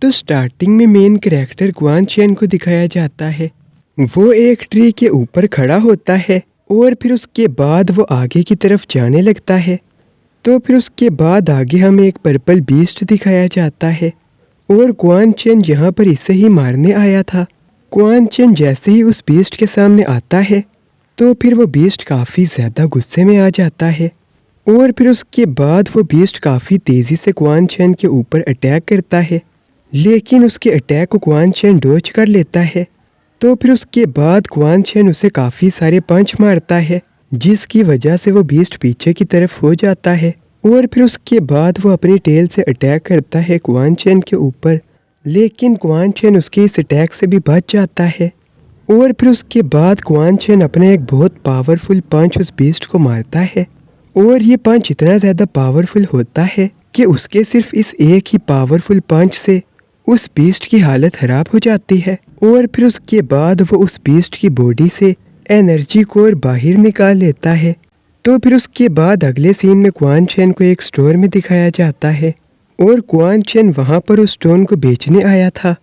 तो स्टार्टिंग में main character Kuan chain को दिखाया जाता है। वो एक ट्री के ऊपर खड़ा होता है और फिर उसके बाद वो आगे की तरफ जाने लगता है। तो फिर उसके बाद आगे हमें एक पर्पल बीस्ट दिखाया जाता है और क्वान चेन यहाँ पर इसे ही मारने आया था। क्वान चेन जैसे ही उस बीस्ट के सामने आता है तो फिर वो बीस्ट काफ़ी ज़्यादा गुस्से में आ जाता है और फिर उसके बाद वो बीस्ट काफ़ी तेज़ी से क्वान चेन के ऊपर अटैक करता है, लेकिन उसके अटैक को क्वान चेन डॉज कर लेता है। तो फिर उसके बाद क्वान चेन उसे काफ़ी सारे पंच मारता है, जिसकी वजह से वो बीस्ट पीछे की तरफ हो जाता है और फिर उसके बाद वो अपनी टेल से अटैक करता है क्वान चेन के ऊपर, लेकिन क्वान चेन उसके इस अटैक से भी बच जाता है। और फिर उसके बाद क्वान चेन अपने एक बहुत पावरफुल पंच उस बीस्ट को मारता है और ये पंच इतना ज़्यादा पावरफुल होता है कि उसके सिर्फ इस एक ही पावरफुल पंच से उस बीस्ट की हालत ख़राब हो जाती है और फिर उसके बाद वो उस बीस्ट की बॉडी से एनर्जी को और बाहर निकाल लेता है। तो फिर उसके बाद अगले सीन में क्वान चेन को एक स्टोर में दिखाया जाता है और क्वान चेन वहाँ पर उस स्टोन को बेचने आया था।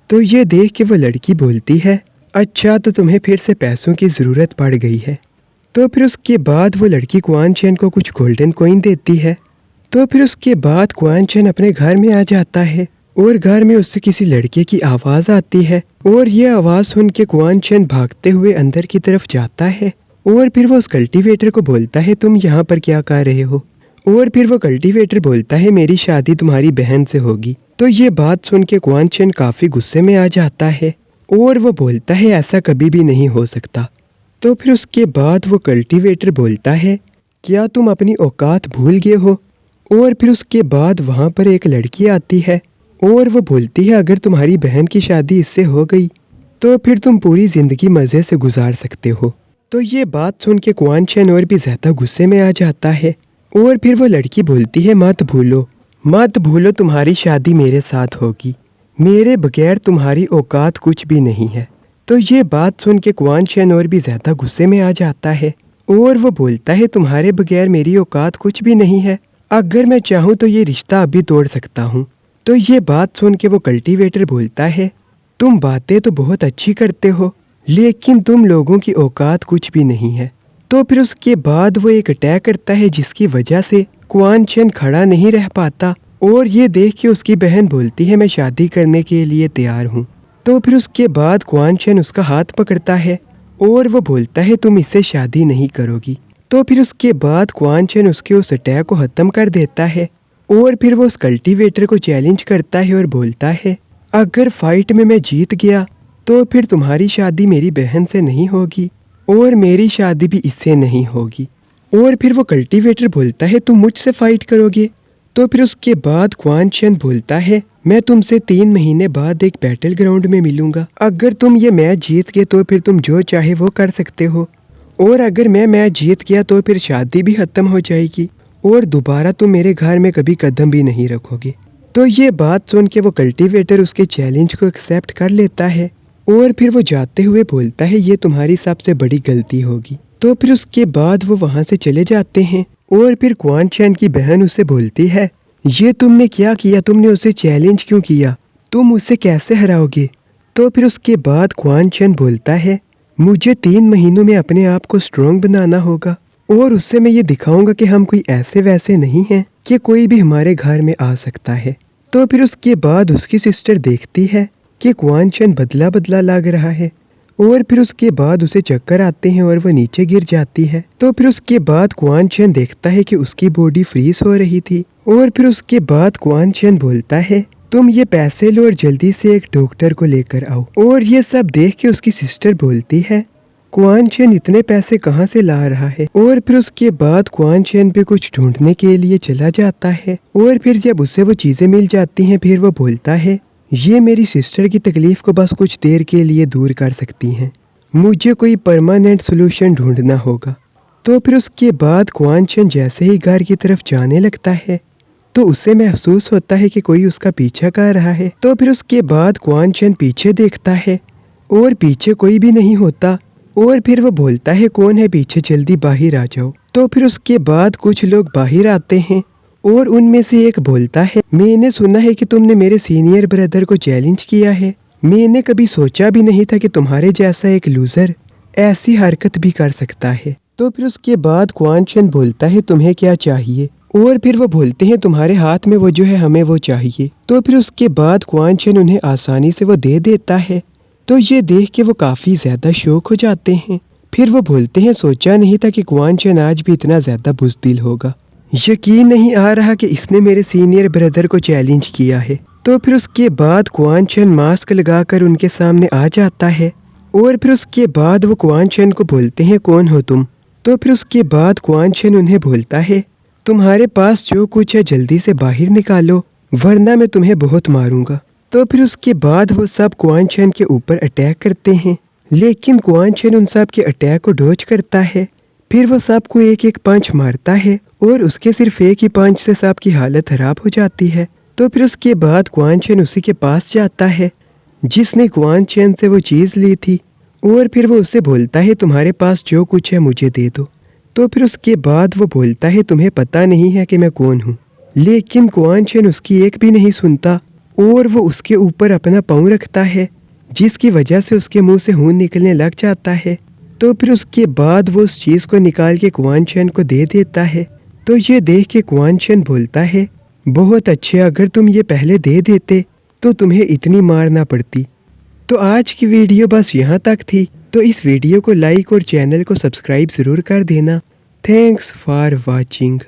तो ये देख के वो लड़की बोलती है, अच्छा तो तुम्हें फिर से पैसों की ज़रूरत पड़ गई है। तो फिर उसके बाद वो लड़की क्वान चेन को कुछ गोल्डन कॉइन देती है। तो फिर उसके बाद क्वान चेन अपने घर में आ जाता है और घर में उससे किसी लड़के की आवाज़ आती है और ये आवाज़ सुन के क्वान चेन भागते हुए अंदर की तरफ जाता है और फिर वो उस कल्टीवेटर को बोलता है, तुम यहाँ पर क्या कर रहे हो? और फिर वो कल्टीवेटर बोलता है, मेरी शादी तुम्हारी बहन से होगी। तो ये बात सुन के क्वान चेन काफ़ी गुस्से में आ जाता है और वो बोलता है, ऐसा कभी भी नहीं हो सकता। तो फिर उसके बाद वो कल्टीवेटर बोलता है, क्या तुम अपनी औकात भूल गए हो? और फिर उसके बाद वहाँ पर एक लड़की आती है और वो बोलती है, अगर तुम्हारी बहन की शादी इससे हो गई तो फिर तुम पूरी ज़िंदगी मज़े से गुजार सकते हो। तो ये बात सुन के क्वान चेन और भी ज़्यादा गुस्से में आ जाता है और फिर वो लड़की बोलती है, मत भूलो तुम्हारी शादी मेरे साथ होगी, मेरे बगैर तुम्हारी औकात कुछ भी नहीं है। तो ये बात सुन के क्वान चेन और भी ज़्यादा गुस्से में आ जाता है और वो बोलता है, तुम्हारे बगैर मेरी औकात कुछ भी नहीं है, अगर मैं चाहूँ तो ये रिश्ता अभी तोड़ सकता हूँ। तो ये बात सुन के वो कल्टीवेटर बोलता है, तुम बातें तो बहुत अच्छी करते हो लेकिन तुम लोगों की औकात कुछ भी नहीं है। तो फिर उसके बाद वो एक अटैक करता है जिसकी वजह से क्वान चेन खड़ा नहीं रह पाता और ये देख के उसकी बहन बोलती है, मैं शादी करने के लिए तैयार हूँ। तो फिर उसके बाद क्वान चेन उसका हाथ पकड़ता है और वो बोलता है, तुम इससे शादी नहीं करोगी। तो फिर उसके बाद क्वान चेन उसके उस अटैक को ख़त्म कर देता है और फिर वो उस कल्टीवेटर को चैलेंज करता है और बोलता है, अगर फाइट में मैं जीत गया तो फिर तुम्हारी शादी मेरी बहन से नहीं होगी और मेरी शादी भी इससे नहीं होगी। और फिर वो कल्टीवेटर बोलता है, तुम मुझसे फाइट करोगे? तो फिर उसके बाद क्वान चेन बोलता है, मैं तुमसे 3 महीने बाद एक बैटल ग्राउंड में मिलूंगा, अगर तुम ये मैच जीत गए तो फिर तुम जो चाहे वो कर सकते हो और अगर मैं मैच जीत गया तो फिर शादी भी ख़त्म हो जाएगी और दोबारा तुम मेरे घर में कभी कदम भी नहीं रखोगे। तो ये बात सुन के वो कल्टीवेटर उसके चैलेंज को एक्सेप्ट कर लेता है और फिर वो जाते हुए बोलता है, ये तुम्हारी सबसे बड़ी गलती होगी। तो फिर उसके बाद वो वहाँ से चले जाते हैं और फिर क्वान चेन की बहन उसे बोलती है, ये तुमने क्या किया? तुमने उसे चैलेंज क्यों किया? तुम उसे कैसे हराओगे? तो फिर उसके बाद क्वान चेन बोलता है, मुझे 3 महीनों में अपने आप को स्ट्रॉन्ग बनाना होगा और उससे मैं ये दिखाऊंगा कि हम कोई ऐसे वैसे नहीं हैं कि कोई भी हमारे घर में आ सकता है। तो फिर उसके बाद उसकी सिस्टर देखती है कि क्वान चेन बदला बदला लग रहा है और फिर उसके बाद उसे चक्कर आते हैं और वह नीचे गिर जाती है। तो फिर उसके बाद क्वान चेन देखता है कि उसकी बॉडी फ्रीज हो रही थी और फिर उसके बाद क्वान चेन बोलता है, तुम ये पैसे लो और जल्दी से एक डॉक्टर को लेकर आओ। और ये सब देख के उसकी सिस्टर बोलती है, क्वान चेन इतने पैसे कहाँ से ला रहा है? और फिर उसके बाद क्वान चेन पे कुछ ढूंढने के लिए चला जाता है और फिर जब उसे वो चीज़ें मिल जाती हैं फिर वो बोलता है, ये मेरी सिस्टर की तकलीफ़ को बस कुछ देर के लिए दूर कर सकती हैं, मुझे कोई परमानेंट सोल्यूशन ढूंढना होगा। तो फिर उसके बाद क्वान चेन जैसे ही घर की तरफ जाने लगता है तो उसे महसूस होता है कि कोई उसका पीछा कर रहा है। तो फिर उसके बाद क्वान चेन पीछे देखता है और पीछे कोई भी नहीं होता और फिर वो बोलता है, कौन है पीछे, जल्दी बाहर आ जाओ। तो फिर उसके बाद कुछ लोग बाहर आते हैं और उनमें से एक बोलता है, मैंने सुना है कि तुमने मेरे सीनियर ब्रदर को चैलेंज किया है। मैंने कभी सोचा भी नहीं था कि तुम्हारे जैसा एक लूजर ऐसी हरकत भी कर सकता है। तो फिर उसके बाद क्वान चेन बोलता है, तुम्हें क्या चाहिए? और फिर वो बोलते हैं, तुम्हारे हाथ में वो जो है, हमें वो चाहिए। तो फिर उसके बाद क्वान चेन उन्हें आसानी से वो दे देता है। तो ये देख के वो काफ़ी ज़्यादा शौक हो जाते हैं। फिर वो बोलते हैं, सोचा नहीं था कि क्वान चेन आज भी इतना ज़्यादा बुज़दिल होगा। यकीन नहीं आ रहा कि इसने मेरे सीनियर ब्रदर को चैलेंज किया है। तो फिर उसके बाद क्वान चेन मास्क लगाकर उनके सामने आ जाता है। और फिर उसके बाद वो क्वान चेन को बोलते हैं, कौन हो तुम? तो फिर उसके बाद क्वान चेन उन्हें बोलता है, तुम्हारे पास जो कुछ है जल्दी से बाहर निकालो, वरना मैं तुम्हें बहुत मारूंगा। तो फिर उसके बाद वो सब क्वान चेन के ऊपर अटैक करते हैं, लेकिन क्वान चेन उन सब के अटैक को डॉज करता है। फिर वो सबको एक एक पंच मारता है और उसके सिर्फ एक ही पंच से सबकी हालत खराब हो जाती है। तो फिर उसके बाद क्वान चेन उसी के पास जाता है जिसने क्वान चेन से वो चीज़ ली थी, और फिर वो उससे बोलता है, तुम्हारे पास जो कुछ है मुझे दे दो। तो फिर उसके बाद वो बोलता है, तुम्हें पता नहीं है कि मैं कौन हूँ। लेकिन क्वान चेन उसकी एक भी नहीं सुनता और वो उसके ऊपर अपना पाँव रखता है, जिसकी वजह से उसके मुंह से खून निकलने लग जाता है। तो फिर उसके बाद वो उस चीज़ को निकाल के क्वान चेन को दे देता है। तो ये देख के क्वान चेन बोलता है, बहुत अच्छे, अगर तुम ये पहले दे देते तो तुम्हें इतनी मार ना पड़ती। तो आज की वीडियो बस यहाँ तक थी। तो इस वीडियो को लाइक और चैनल को सब्सक्राइब ज़रूर कर देना। Thanks for watching.